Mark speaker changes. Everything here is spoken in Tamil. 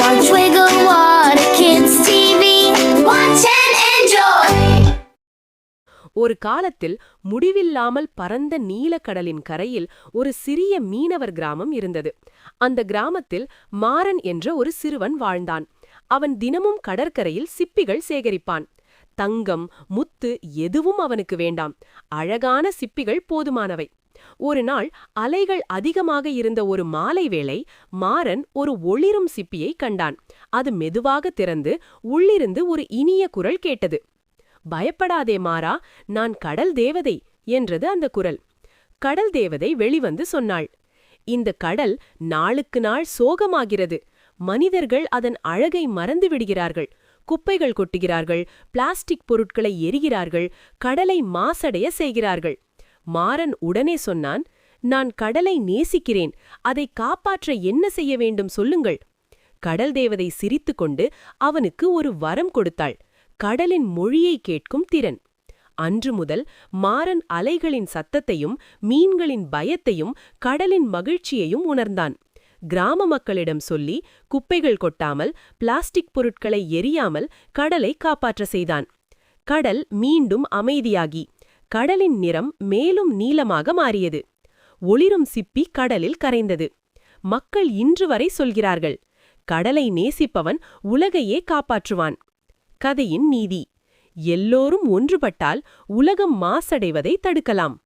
Speaker 1: Watch Wiggle Water Kids TV. Watch and enjoy.
Speaker 2: ஒரு காலத்தில் முடிவில்லாமல் பரந்த நீலக்கடலின் கரையில் ஒரு சிறிய மீனவர் கிராமம் இருந்தது. அந்த கிராமத்தில் மாறன் என்ற ஒரு சிறுவன் வாழ்ந்தான். அவன் தினமும் கடற்கரையில் சிப்பிகள் சேகரிப்பான். தங்கம், முத்து எதுவும் அவனுக்கு வேண்டாம். அழகான சிப்பிகள் போதுமானவை. ஒரு நாள் அலைகள் அதிகமாக இருந்த ஒரு மாலை வேளை மாறன் ஒரு ஒளிரும் சிப்பியை கண்டான். அது மெதுவாக திறந்து உள்ளிருந்து ஒரு இனிய குரல் கேட்டது. பயப்படாதே மாறா, நான் கடல் தேவதை என்றது அந்த குரல். கடல் தேவதை வெளிவந்து சொன்னாள், இந்த கடல் நாளுக்கு நாள் சோகமாகிறது. மனிதர்கள் அதன் அழகை மறந்து விடுகிறார்கள். குப்பைகள் கொட்டுகிறார்கள், பிளாஸ்டிக் பொருட்களை எரிகிறார்கள், கடலை மாசடைய செய்கிறார்கள். மாறன் உடனே சொன்னான், நான் கடலை நேசிக்கிறேன். அதை காப்பாற்ற என்ன செய்ய வேண்டும் சொல்லுங்கள். கடல் தேவதை சிரித்துக்கொண்டு அவனுக்கு ஒரு வரம் கொடுத்தாள், கடலின் மொழியை கேட்கும் திறன். அன்று முதல் மாறன் அலைகளின் சத்தத்தையும் மீன்களின் பயத்தையும் கடலின் மகிழ்ச்சியையும் உணர்ந்தான். கிராம மக்களிடம் சொல்லி குப்பைகள் கொட்டாமல், பிளாஸ்டிக் பொருட்களை எரியாமல் கடலை காப்பாற்ற செய்தான். கடல் மீண்டும் அமைதியாகி கடலின் நிறம் மேலும் நீலமாக மாறியது. ஒளிரும் சிப்பி கடலில் கரைந்தது. மக்கள் இன்று வரை சொல்கிறார்கள், கடலை நேசிப்பவன் உலகையே காப்பாற்றுவான். கதையின் நீதி: எல்லோரும் ஒன்றுபட்டால் உலகம் மாசடைவதை தடுக்கலாம்.